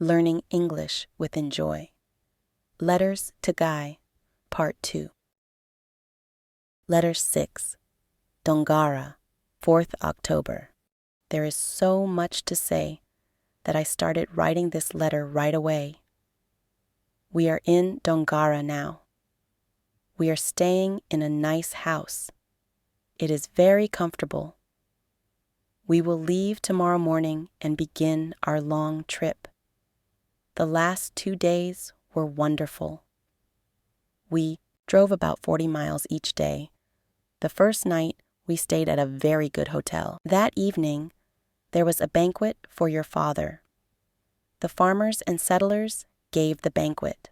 Learning English with Enjoy. Letters to Guy, Part 2. Letter 6. Dongara, 4th October. There is so much to say that I started writing this letter right away. We are in Dongara now. We are staying in a nice house. It is very comfortable. We will leave tomorrow morning and begin our long trip. The last 2 days were wonderful. We drove about 40 miles each day. The first night, we stayed at a very good hotel. That evening, there was a banquet for your father. The farmers and settlers gave the banquet.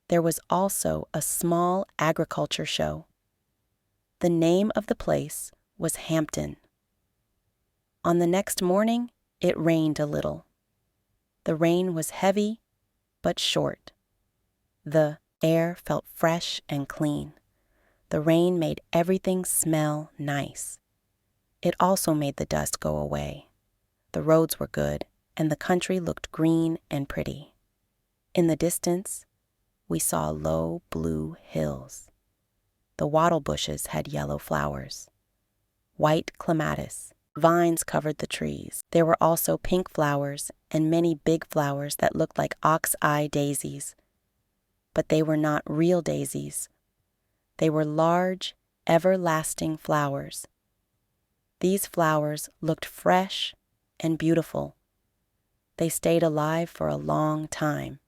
There was also a small agriculture show. The name of the place was Hampton. On the next morning, it rained a little. The rain was heavy, but short. The air felt fresh and clean. The rain made everything smell nice. It also made the dust go away. The roads were good, and the country looked green and pretty. In the distance, we saw low blue hills. The wattle bushes had yellow flowers. White clematis, vines covered the trees. There were also pink flowers and many big flowers that looked like ox-eye daisies. But they were not real daisies. They were large, everlasting flowers. These flowers looked fresh and beautiful. They stayed alive for a long time.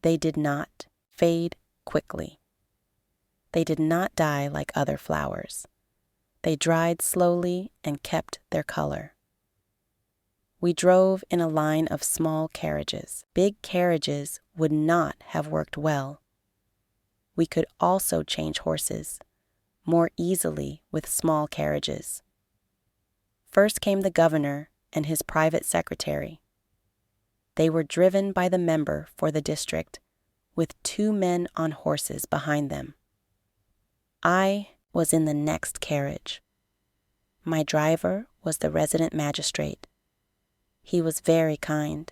They did not fade quickly. They did not die like other flowers. They dried slowly and kept their color. We drove in a line of small carriages. Big carriages would not have worked well. We could also change horses more easily with small carriages. First came the governor and his private secretary. They were driven by the member for the district with 2 men on horses behind them. I was in the next carriage. My driver was the resident magistrate. He was very kind.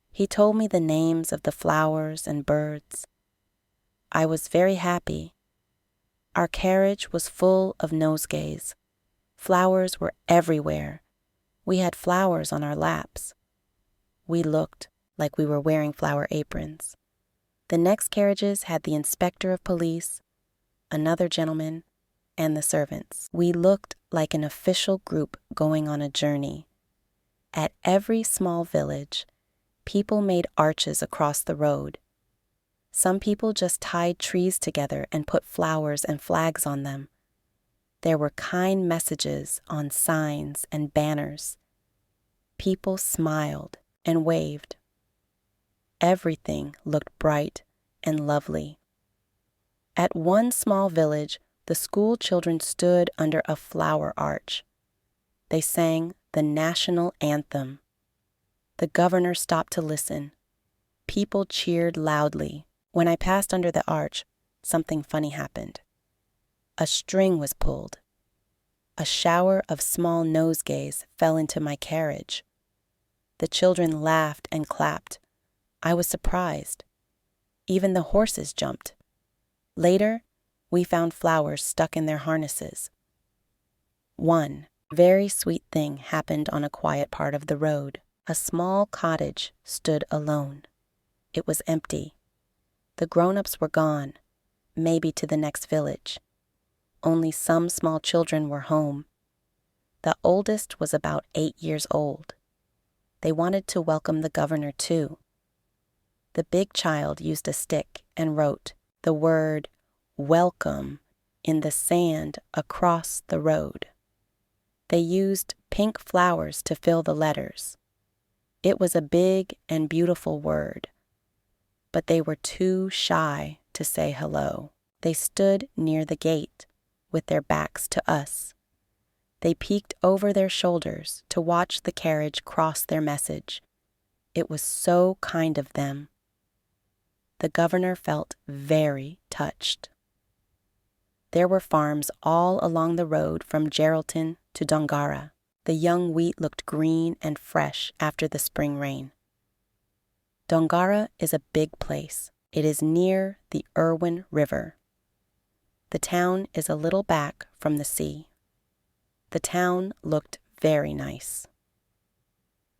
He told me the names of the flowers and birds. I was very happy. Our carriage was full of nosegays. Flowers were everywhere. We had flowers on our laps. We looked like we were wearing flower aprons. The next carriages had the inspector of police, another gentleman, and the servants. We looked like an official group going on a journey. At every small village, people made arches across the road. Some people just tied trees together and put flowers and flags on them. There were kind messages on signs and banners. People smiled and waved. Everything looked bright and lovely. At one small village, the school children stood under a flower arch. They sang the national anthem. The governor stopped to listen. People cheered loudly. When I passed under the arch, something funny happened. A string was pulled. A shower of small nosegays fell into my carriage. The children laughed and clapped. I was surprised. Even the horses jumped. Later, we found flowers stuck in their harnesses. One very sweet thing happened on a quiet part of the road. A small cottage stood alone. It was empty. The grown-ups were gone, maybe to the next village. Only some small children were home. The oldest was about 8 years old. They wanted to welcome the governor too. The big child used a stick and wrote the word "welcome" in the sand across the road. They used pink flowers to fill the letters. It was a big and beautiful word, but they were too shy to say hello. They stood near the gate with their backs to us. They peeked over their shoulders to watch the carriage cross their message. It was so kind of them. The governor felt very touched. There were farms all along the road from Geraldton to Dongara. The young wheat looked green and fresh after the spring rain. Dongara is a big place. It is near the Irwin River. The town is a little back from the sea. The town looked very nice.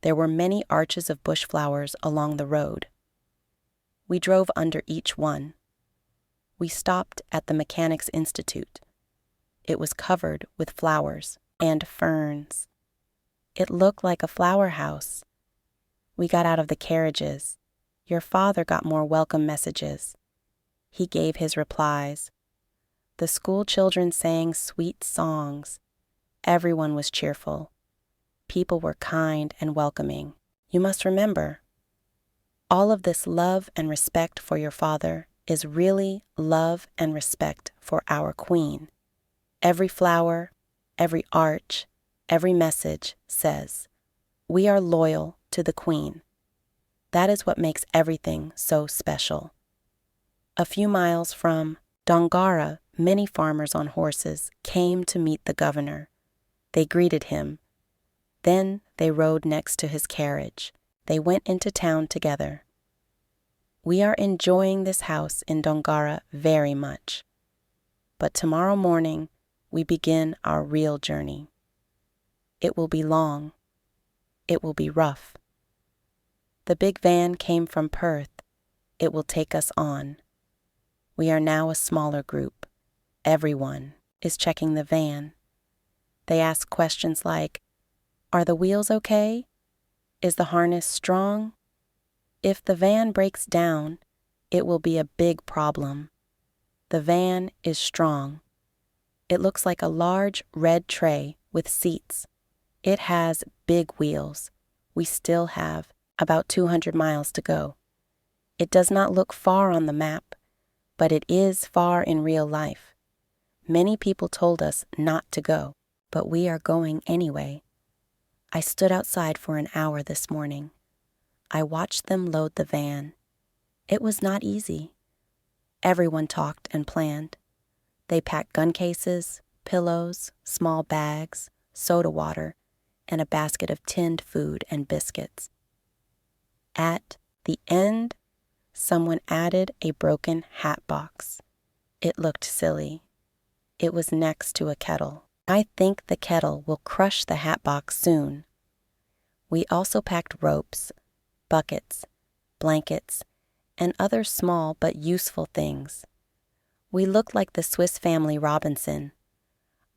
There were many arches of bush flowers along the road. We drove under each one. We stopped at the Mechanics' Institute. It was covered with flowers and ferns. It looked like a flower house. We got out of the carriages. Your father got more welcome messages. He gave his replies. The school children sang sweet songs. Everyone was cheerful. People were kind and welcoming. You must remember, all of this love and respect for your father is really love and respect for our queen. Every flower, every arch, every message says, we are loyal to the queen. That is what makes everything so special. A few miles from Dongara, many farmers on horses came to meet the governor. They greeted him. Then they rode next to his carriage. They went into town together. We are enjoying this house in Dongara very much. But tomorrow morning, we begin our real journey. It will be long. It will be rough. The big van came from Perth. It will take us on. We are now a smaller group. Everyone is checking the van. They ask questions like, are the wheels okay? Is the harness strong? If the van breaks down, it will be a big problem. The van is strong. It looks like a large red tray with seats. It has big wheels. We still have about 200 miles to go. It does not look far on the map, but it is far in real life. Many people told us not to go, but we are going anyway. I stood outside for an hour this morning. I watched them load the van. It was not easy. Everyone talked and planned. They packed gun cases, pillows, small bags, soda water, and a basket of tinned food and biscuits. At the end, someone added a broken hat box. It looked silly. It was next to a kettle. I think the kettle will crush the hat box soon. We also packed ropes, buckets, blankets, and other small but useful things. We looked like the Swiss Family Robinson.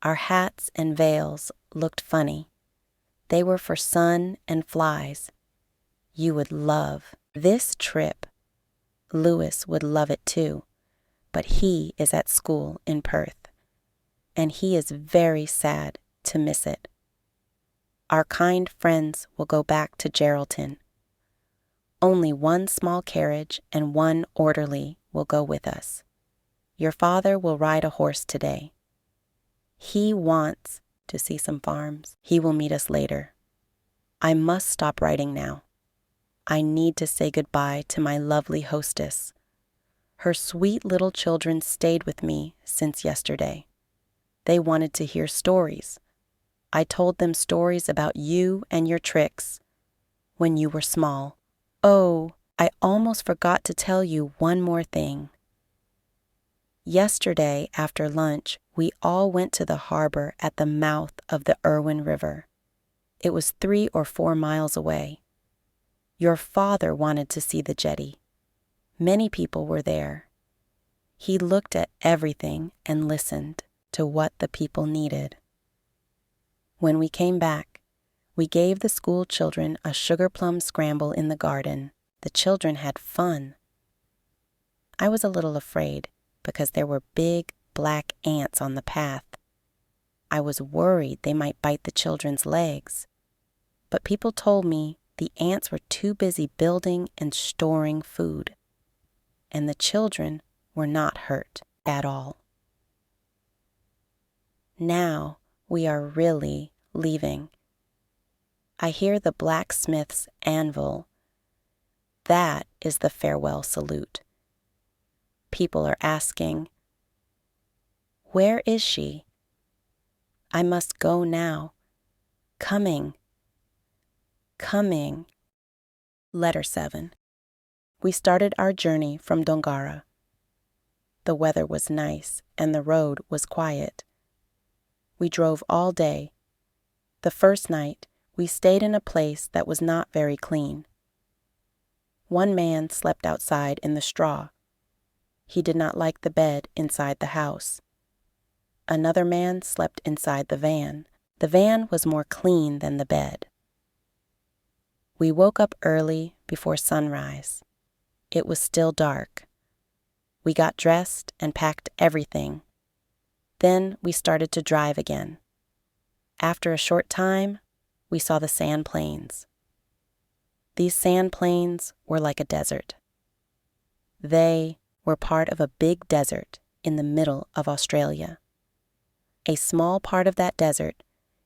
Our hats and veils looked funny. They were for sun and flies. You would love this trip. Louis would love it too, but he is at school in Perth, and he is very sad to miss it. Our kind friends will go back to Geraldton. Only one small carriage and one orderly will go with us. Your father will ride a horse today. He wants to see some farms. He will meet us later. I must stop writing now. I need to say goodbye to my lovely hostess. Her sweet little children stayed with me since yesterday. They wanted to hear stories. I told them stories about you and your tricks when you were small. Oh, I almost forgot to tell you one more thing. Yesterday, after lunch, we all went to the harbor at the mouth of the Irwin River. It was 3 or 4 miles away. Your father wanted to see the jetty. Many people were there. He looked at everything and listened to what the people needed. When we came back, we gave the school children a sugar plum scramble in the garden. The children had fun. I was a little afraid because there were big black ants on the path. I was worried they might bite the children's legs. But people told me the ants were too busy building and storing food, and the children were not hurt at all. Now we are really leaving. I hear the blacksmith's anvil. That is the farewell salute. People are asking, where is she? I must go now. Coming. Letter 7. We started our journey from Dongara. The weather was nice and the road was quiet. We drove all day. The first night, we stayed in a place that was not very clean. One man slept outside in the straw. He did not like the bed inside the house. Another man slept inside the van. The van was more clean than the bed. We woke up early before sunrise. It was still dark. We got dressed and packed everything. Then we started to drive again. After a short time, we saw the sand plains. These sand plains were like a desert. They were part of a big desert in the middle of Australia. A small part of that desert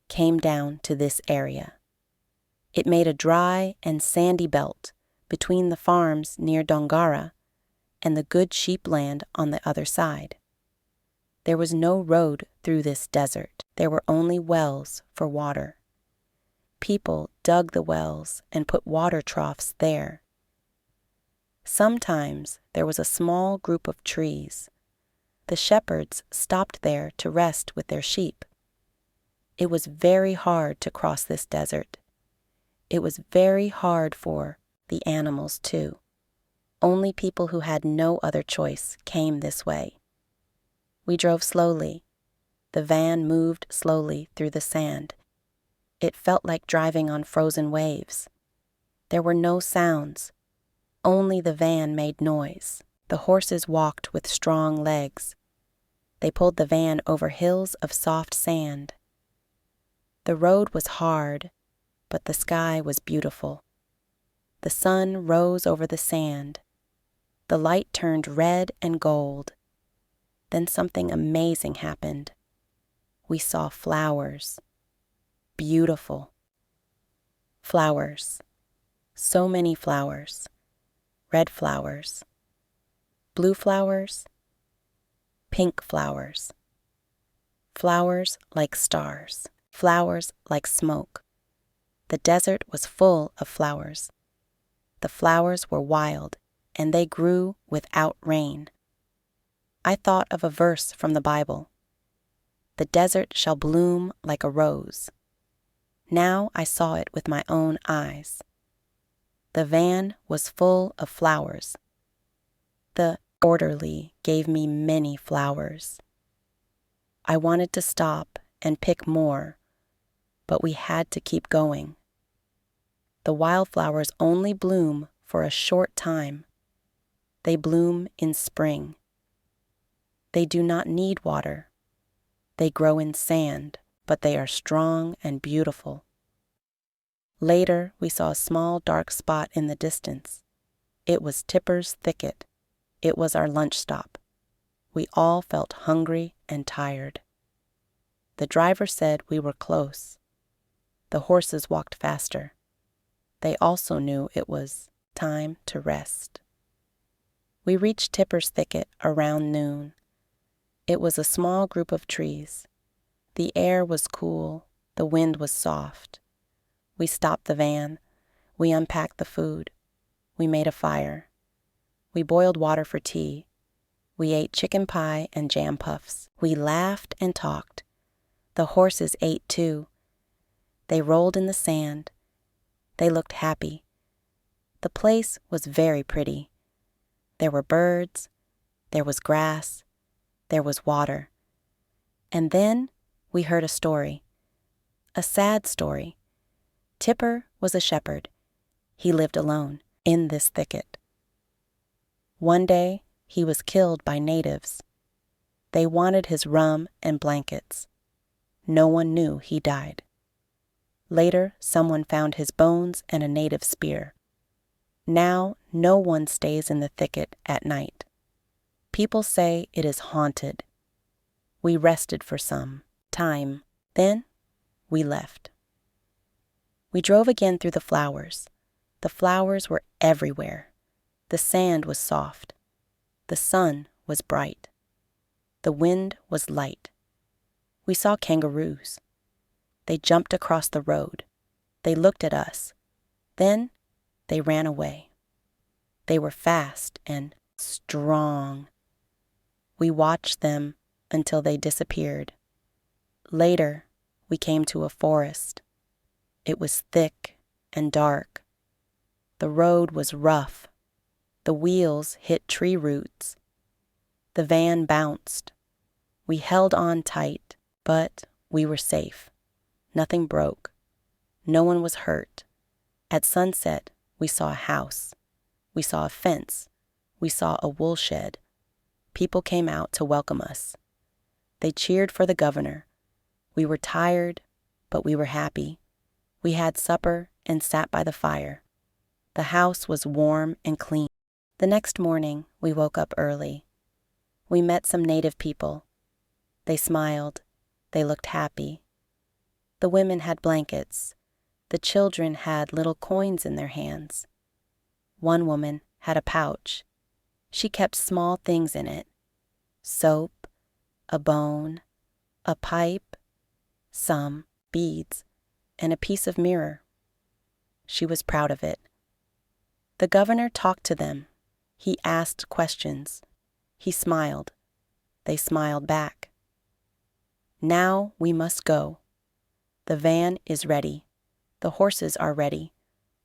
came down to this area. It made a dry and sandy belt between the farms near Dongara and the good sheep land on the other side. There was no road through this desert. There were only wells for water. People dug the wells and put water troughs there. Sometimes there was a small group of trees. The shepherds stopped there to rest with their sheep. It was very hard to cross this desert. It was very hard for the animals, too. Only people who had no other choice came this way. We drove slowly. The van moved slowly through the sand. It felt like driving on frozen waves. There were no sounds. Only the van made noise. The horses walked with strong legs. They pulled the van over hills of soft sand. The road was hard, but the sky was beautiful. The sun rose over the sand. The light turned red and gold. Then something amazing happened. We saw flowers. Beautiful. Flowers. So many flowers. Red flowers. Blue flowers. Pink flowers. Flowers like stars. Flowers like smoke. The desert was full of flowers. The flowers were wild, and they grew without rain. I thought of a verse from the Bible. The desert shall bloom like a rose. Now I saw it with my own eyes. The van was full of flowers. The orderly gave me many flowers. I wanted to stop and pick more, but we had to keep going. The wildflowers only bloom for a short time. They bloom in spring. They do not need water. They grow in sand, but they are strong and beautiful. Later, we saw a small dark spot in the distance. It was Tipper's thicket. It was our lunch stop. We all felt hungry and tired. The driver said we were close. The horses walked faster. They also knew it was time to rest. We reached Tipper's thicket around noon. It was a small group of trees. The air was cool. The wind was soft. We stopped the van. We unpacked the food. We made a fire. We boiled water for tea. We ate chicken pie and jam puffs. We laughed and talked. The horses ate too. They rolled in the sand. They looked happy. The place was very pretty. There were birds. There was grass. There was water. And then we heard a story. A sad story. Tipper was a shepherd. He lived alone in this thicket. One day, he was killed by natives. They wanted his rum and blankets. No one knew he died. Later, someone found his bones and a native spear. Now, no one stays in the thicket at night. People say it is haunted. We rested for some time. Then, we left. We drove again through the flowers. The flowers were everywhere. The sand was soft. The sun was bright. The wind was light. We saw kangaroos. They jumped across the road. They looked at us. Then they ran away. They were fast and strong. We watched them until they disappeared. Later, we came to a forest. It was thick and dark. The road was rough. The wheels hit tree roots. The van bounced. We held on tight, but we were safe. Nothing broke. No one was hurt. At sunset, we saw a house. We saw a fence. We saw a wool shed. People came out to welcome us. They cheered for the governor. We were tired, but we were happy. We had supper and sat by the fire. The house was warm and clean. The next morning, we woke up early. We met some native people. They smiled. They looked happy. The women had blankets. The children had little coins in their hands. One woman had a pouch. She kept small things in it: soap, a bone, a pipe, some beads, and a piece of mirror. She was proud of it. The governor talked to them. He asked questions. He smiled. They smiled back. Now we must go. The van is ready. The horses are ready.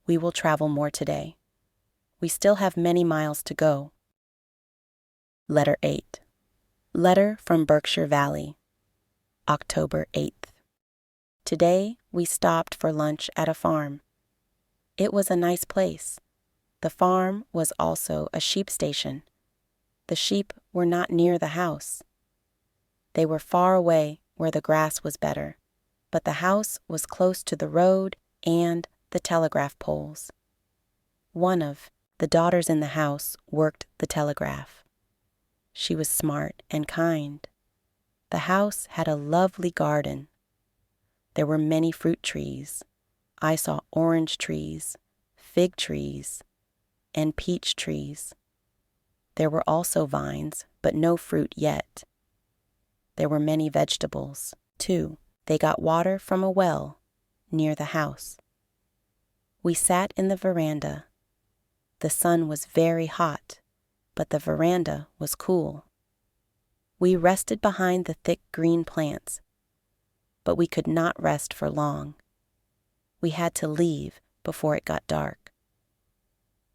We will travel more today. We still have many miles to go. Letter 8. Letter from Berkshire Valley, October 8th. Today we stopped for lunch at a farm. It was a nice place. The farm was also a sheep station. The sheep were not near the house. They were far away where the grass was better, but the house was close to the road and the telegraph poles. One of the daughters in the house worked the telegraph. She was smart and kind. The house had a lovely garden. There were many fruit trees. I saw orange trees, fig trees, and peach trees. There were also vines, but no fruit yet. There were many vegetables, too. They got water from a well near the house. We sat in the veranda. The sun was very hot, but the veranda was cool. We rested behind the thick green plants, but we could not rest for long. We had to leave before it got dark.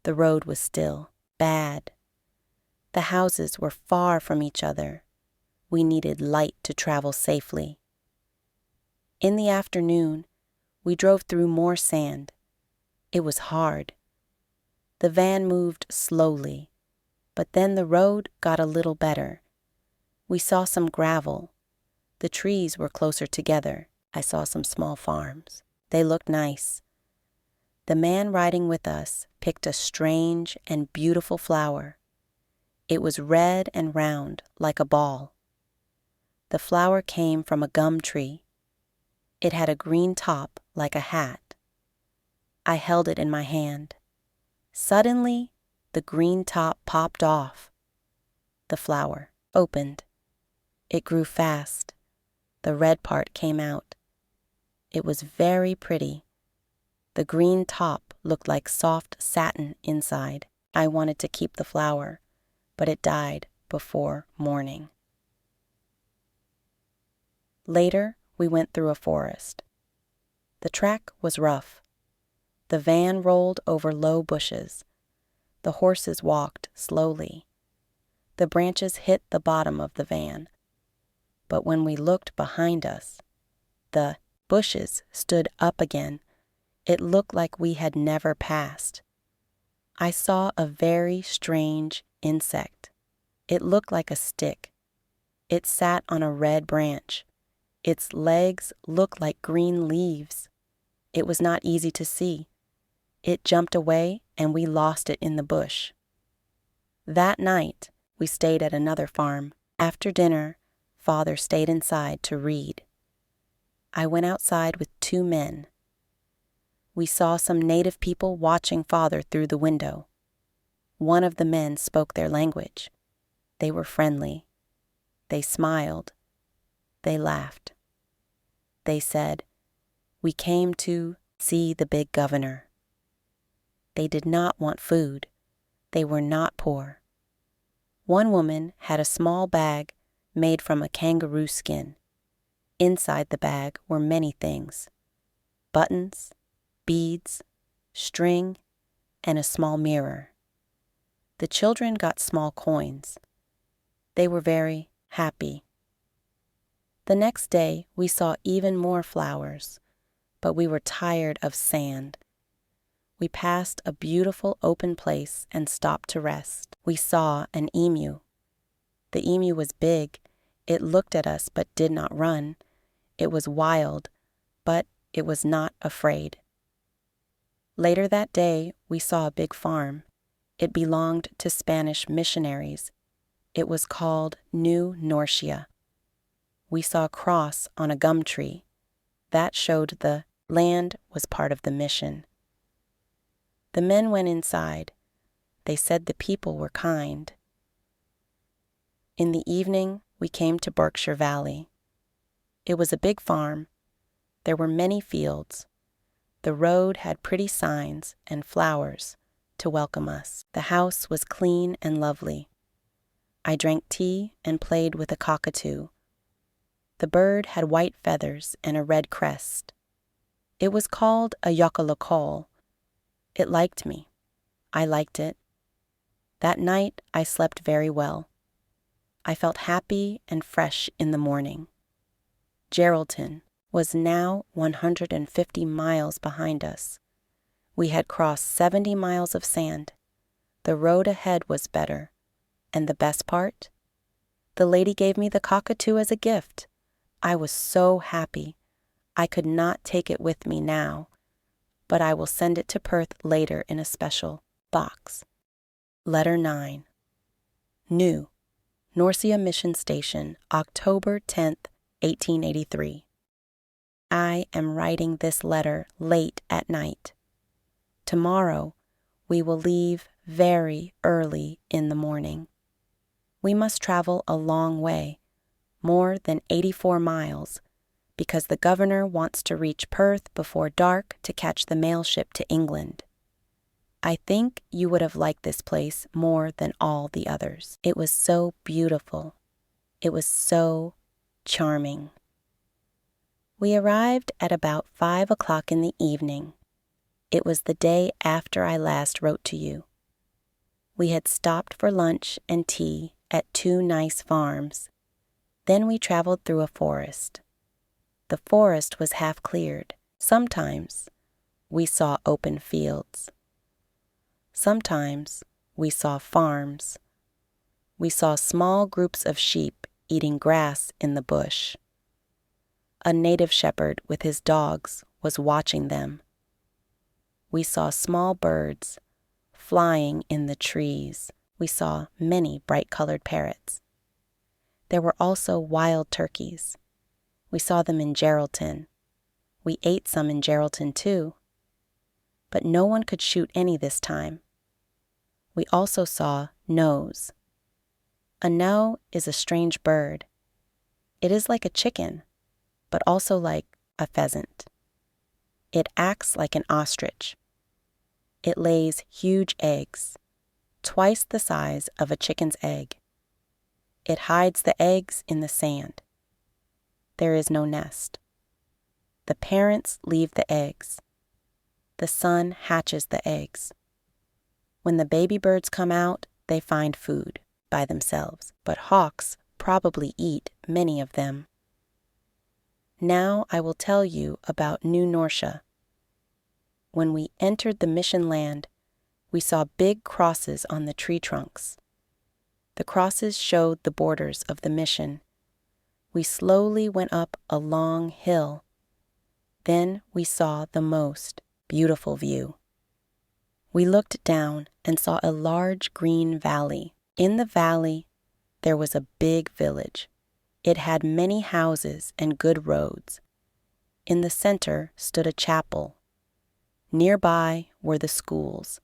The road was still bad. The houses were far from each other. We needed light to travel safely. In the afternoon, we drove through more sand. It was hard. The van moved slowly, but then the road got a little better. We saw some gravel. The trees were closer together. I saw some small farms. They looked nice. The man riding with us picked a strange and beautiful flower. It was red and round, like a ball. The flower came from a gum tree. It had a green top like a hat. I held it in my hand. Suddenly, the green top popped off. The flower opened. It grew fast. The red part came out. It was very pretty. The green top looked like soft satin inside. I wanted to keep the flower, but it died before morning. Later, we went through a forest. The track was rough. The van rolled over low bushes. The horses walked slowly. The branches hit the bottom of the van. But when we looked behind us, the bushes stood up again. It looked like we had never passed. I saw a very strange insect. It looked like a stick. It sat on a red branch. Its legs looked like green leaves. It was not easy to see. It jumped away and we lost it in the bush. That night, we stayed at another farm. After dinner, Father stayed inside to read. I went outside with 2 men. We saw some native people watching Father through the window. One of the men spoke their language. They were friendly. They smiled. They laughed. They said, "We came to see the big governor." They did not want food. They were not poor. One woman had a small bag made from a kangaroo skin. Inside the bag were many things: buttons, beads, string, and a small mirror. The children got small coins. They were very happy. The next day we saw even more flowers, but we were tired of sand. We passed a beautiful open place and stopped to rest. We saw an emu. The emu was big. It looked at us but did not run. It was wild, but it was not afraid. Later that day, we saw a big farm. It belonged to Spanish missionaries. It was called New Norcia. We saw a cross on a gum tree. That showed the land was part of the mission. The men went inside. They said the people were kind. In the evening, we came to Berkshire Valley. It was a big farm. There were many fields. The road had pretty signs and flowers to welcome us. The house was clean and lovely. I drank tea and played with a cockatoo. The bird had white feathers and a red crest. It was called a yokalokol. It liked me. I liked it. That night I slept very well. I felt happy and fresh in the morning. Geraldton was now 150 miles behind us. We had crossed 70 miles of sand. The road ahead was better. And the best part? The lady gave me the cockatoo as a gift. I was so happy. I could not take it with me now, but I will send it to Perth later in a special box. Letter 9. New Norcia Mission Station, October 10th, 1883. I am writing this letter late at night. Tomorrow, we will leave very early in the morning. We must travel a long way, more than 84 miles, because the governor wants to reach Perth before dark to catch the mail ship to England. I think you would have liked this place more than all the others. It was so beautiful. It was so charming. We arrived at about 5 o'clock in the evening. It was the day after I last wrote to you. We had stopped for lunch and tea at 2 nice farms. Then we traveled through a forest. The forest was half cleared. Sometimes we saw open fields. Sometimes we saw farms. We saw small groups of sheep eating grass in the bush. A native shepherd with his dogs was watching them. We saw small birds flying in the trees. We saw many bright-colored parrots. There were also wild turkeys. We saw them in Geraldton. We ate some in Geraldton too. But no one could shoot any this time. We also saw noes. A noe is a strange bird. It is like a chicken, but also like a pheasant. It acts like an ostrich. It lays huge eggs, twice the size of a chicken's egg. It hides the eggs in the sand. There is no nest. The parents leave the eggs. The son hatches the eggs. When the baby birds come out, they find food by themselves, but hawks probably eat many of them. Now I will tell you about New Norcia. When we entered the mission land, we saw big crosses on the tree trunks. The crosses showed the borders of the mission. We slowly went up a long hill. Then we saw the most beautiful view. We looked down and saw a large green valley. In the valley, there was a big village. It had many houses and good roads. In the center stood a chapel. Nearby were the schools.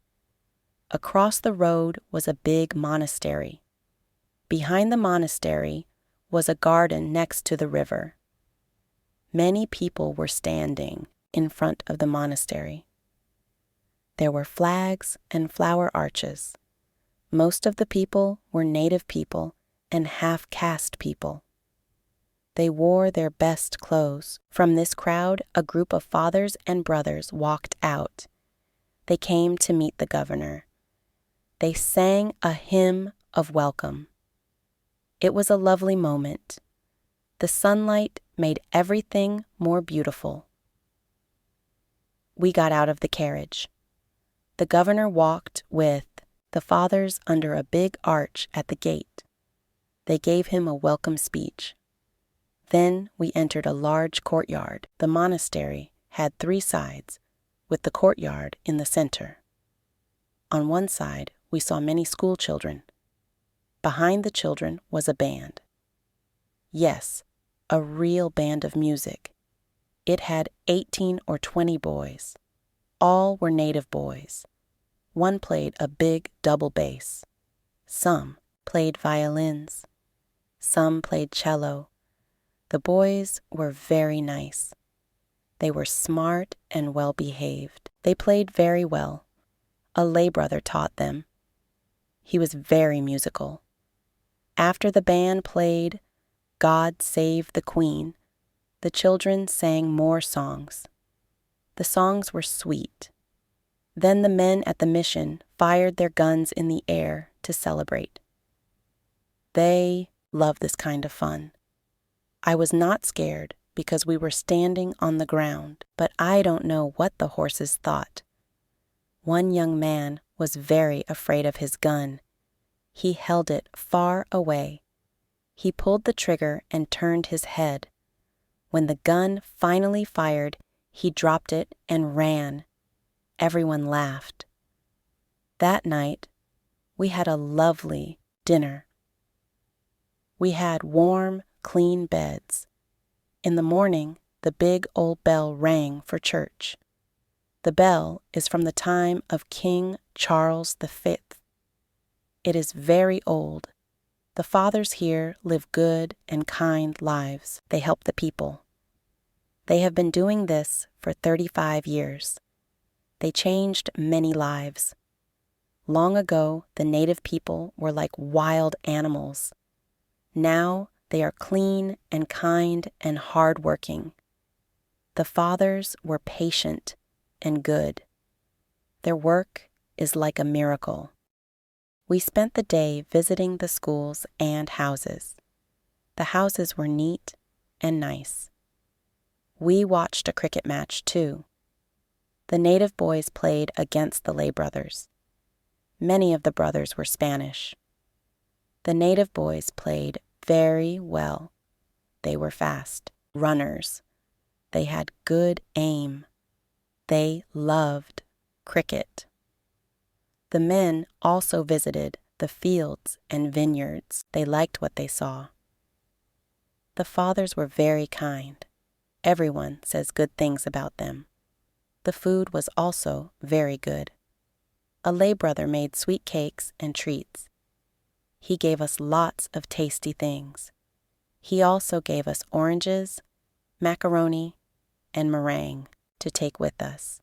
Across the road was a big monastery. Behind the monastery was a garden next to the river. Many people were standing in front of the monastery. There were flags and flower arches. Most of the people were native people and half-caste people. They wore their best clothes. From this crowd, a group of fathers and brothers walked out. They came to meet the governor. They sang a hymn of welcome. It was a lovely moment. The sunlight made everything more beautiful. We got out of the carriage. The governor walked with the fathers under a big arch at the gate. They gave him a welcome speech. Then we entered a large courtyard. The monastery had 3 sides, with the courtyard in the center. On one side, we saw many school children. Behind the children was a band. Yes, a real band of music. It had 18 or 20 boys. All were native boys. One played a big double bass. Some played violins. Some played cello. The boys were very nice. They were smart and well-behaved. They played very well. A lay brother taught them. He was very musical. After the band played God Save the Queen, the children sang more songs. The songs were sweet. Then the men at the mission fired their guns in the air to celebrate. They loved this kind of fun. I was not scared because we were standing on the ground, but I don't know what the horses thought. One young man was very afraid of his gun. He held it far away. He pulled the trigger and turned his head. When the gun finally fired, he dropped it and ran. Everyone laughed. That night, we had a lovely dinner. We had warm, clean beds. In the morning, the big old bell rang for church. The bell is from the time of King Charles V. It is very old. The fathers here live good and kind lives. They help the people. They have been doing this for 35 years. They changed many lives. Long ago, the native people were like wild animals. Now they are clean and kind and hard-working. The fathers were patient and good. Their work is like a miracle. We spent the day visiting the schools and houses. The houses were neat and nice. We watched a cricket match, too. The native boys played against the lay brothers. Many of the brothers were Spanish. The native boys played very well. They were fast runners. They had good aim. They loved cricket. The men also visited the fields and vineyards. They liked what they saw. The fathers were very kind. Everyone says good things about them. The food was also very good. A lay brother made sweet cakes and treats. He gave us lots of tasty things. He also gave us oranges, macaroni, and meringue to take with us.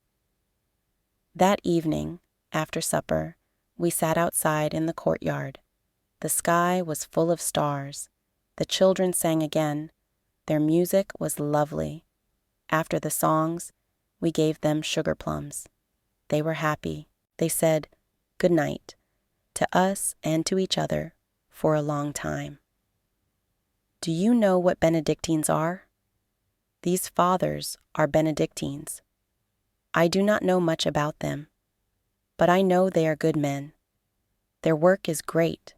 That evening, after supper, we sat outside in the courtyard. The sky was full of stars. The children sang again. Their music was lovely. After the songs, we gave them sugar plums. They were happy. They said good night to us and to each other for a long time. Do you know what Benedictines are? These fathers are Benedictines. I do not know much about them, but I know they are good men. Their work is great.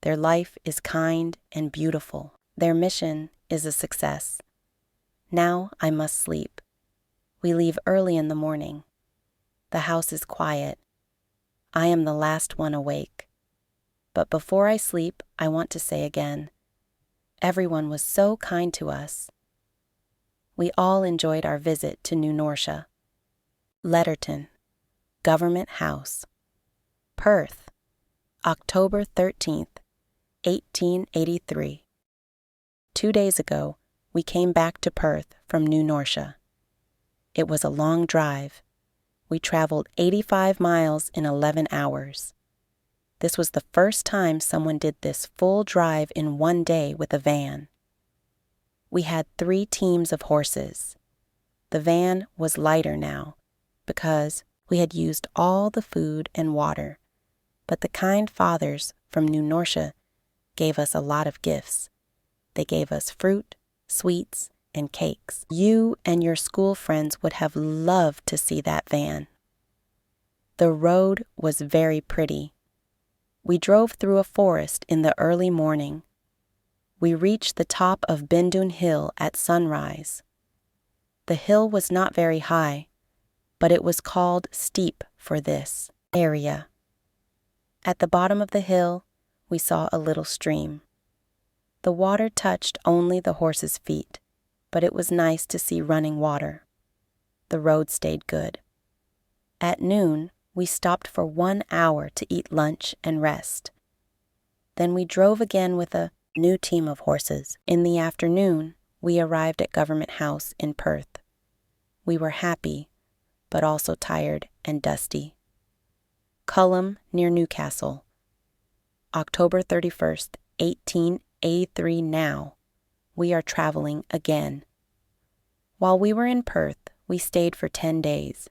Their life is kind and beautiful. Their mission is a success. Now I must sleep. We leave early in the morning. The house is quiet. I am the last one awake. But before I sleep, I want to say again, everyone was so kind to us. We all enjoyed our visit to New Norcia. Letterton, Government House, Perth, October 13th, 1883. 2 days ago, we came back to Perth from New Norcia. It was a long drive. We traveled 85 miles in 11 hours. This was the first time someone did this full drive in one day with a van. We had 3 teams of horses. The van was lighter now because we had used all the food and water, but the kind fathers from New Norcia gave us a lot of gifts. They gave us fruit, sweets, and cakes. You and your school friends would have loved to see that van. The road was very pretty. We drove through a forest in the early morning. We reached the top of Bindun Hill at sunrise. The hill was not very high, but it was called steep for this area. At the bottom of the hill, we saw a little stream. The water touched only the horses' feet, but it was nice to see running water. The road stayed good. At noon, we stopped for 1 hour to eat lunch and rest. Then we drove again with a new team of horses. In the afternoon, we arrived at Government House in Perth. We were happy, but also tired and dusty. Culham near Newcastle. October 31st, 1883 now. We are traveling again. While we were in Perth, we stayed for 10 days.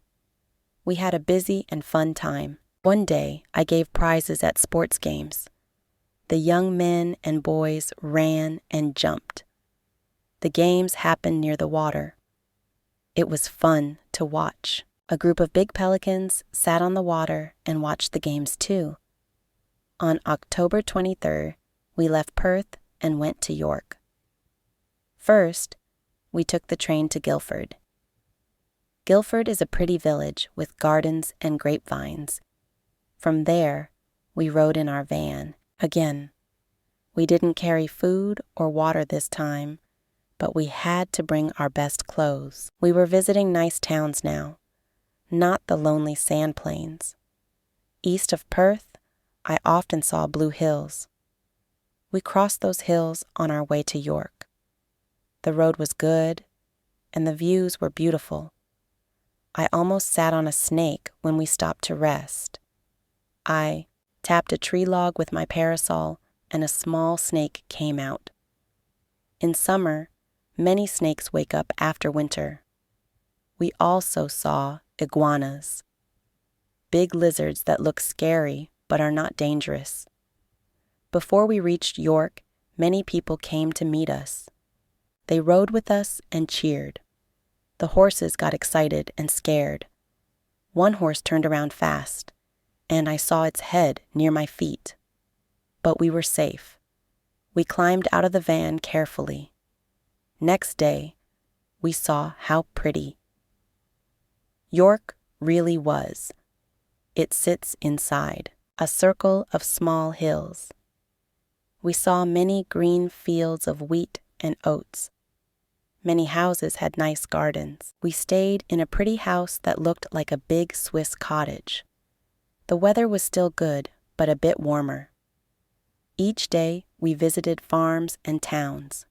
We had a busy and fun time. One day, I gave prizes at sports games. The young men and boys ran and jumped. The games happened near the water. It was fun to watch. A group of big pelicans sat on the water and watched the games too. On October 23rd, we left Perth and went to York. First, we took the train to Guildford. Guildford is a pretty village with gardens and grapevines. From there, we rode in our van. Again, we didn't carry food or water this time, but we had to bring our best clothes. We were visiting nice towns now, not the lonely sand plains. East of Perth, I often saw blue hills. We crossed those hills on our way to York. The road was good, and the views were beautiful. I almost sat on a snake when we stopped to rest. I tapped a tree log with my parasol, and a small snake came out. In summer, many snakes wake up after winter. We also saw iguanas, big lizards that look scary but are not dangerous. Before we reached York, many people came to meet us. They rode with us and cheered. The horses got excited and scared. One horse turned around fast, and I saw its head near my feet. But we were safe. We climbed out of the van carefully. Next day, we saw how pretty York really was. It sits inside a circle of small hills. We saw many green fields of wheat and oats. Many houses had nice gardens. We stayed in a pretty house that looked like a big Swiss cottage. The weather was still good, but a bit warmer. Each day, we visited farms and towns.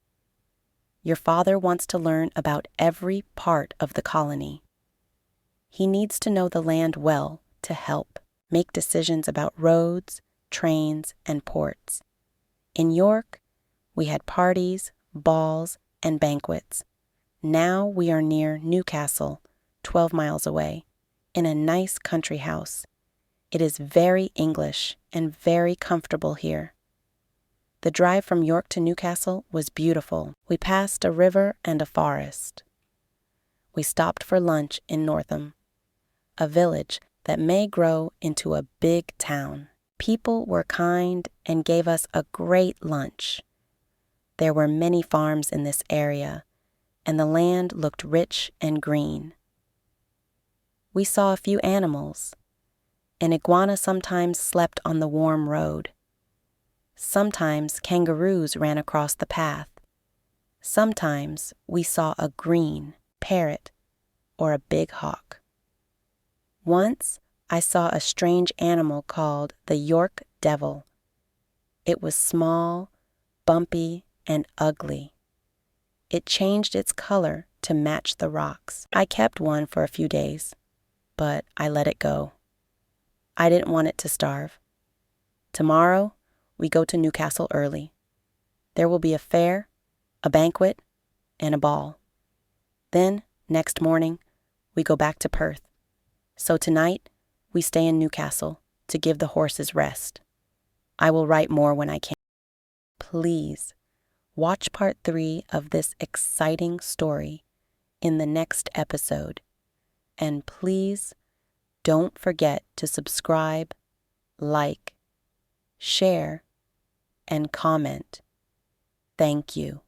Your father wants to learn about every part of the colony. He needs to know the land well to help make decisions about roads, trains, and ports. In York, we had parties, balls, and banquets. Now we are near Newcastle, 12 miles away, in a nice country house. It is very English and very comfortable here. The drive from York to Newcastle was beautiful. We passed a river and a forest. We stopped for lunch in Northam, a village that may grow into a big town. People were kind and gave us a great lunch. There were many farms in this area, and the land looked rich and green. We saw a few animals. An iguana sometimes slept on the warm road. Sometimes kangaroos ran across the path. Sometimes we saw a green parrot or a big hawk. Once I saw a strange animal called the York Devil. It was small, bumpy, and ugly. It changed its color to match the rocks. I kept one for a few days, but I let it go. I didn't want it to starve. Tomorrow, we go to Newcastle early. There will be a fair, a banquet, and a ball. Then, next morning, we go back to Perth. So tonight, we stay in Newcastle to give the horses rest. I will write more when I can. Please, watch part 3 of this exciting story in the next episode. And please, don't forget to subscribe, like, share, and comment. Thank you.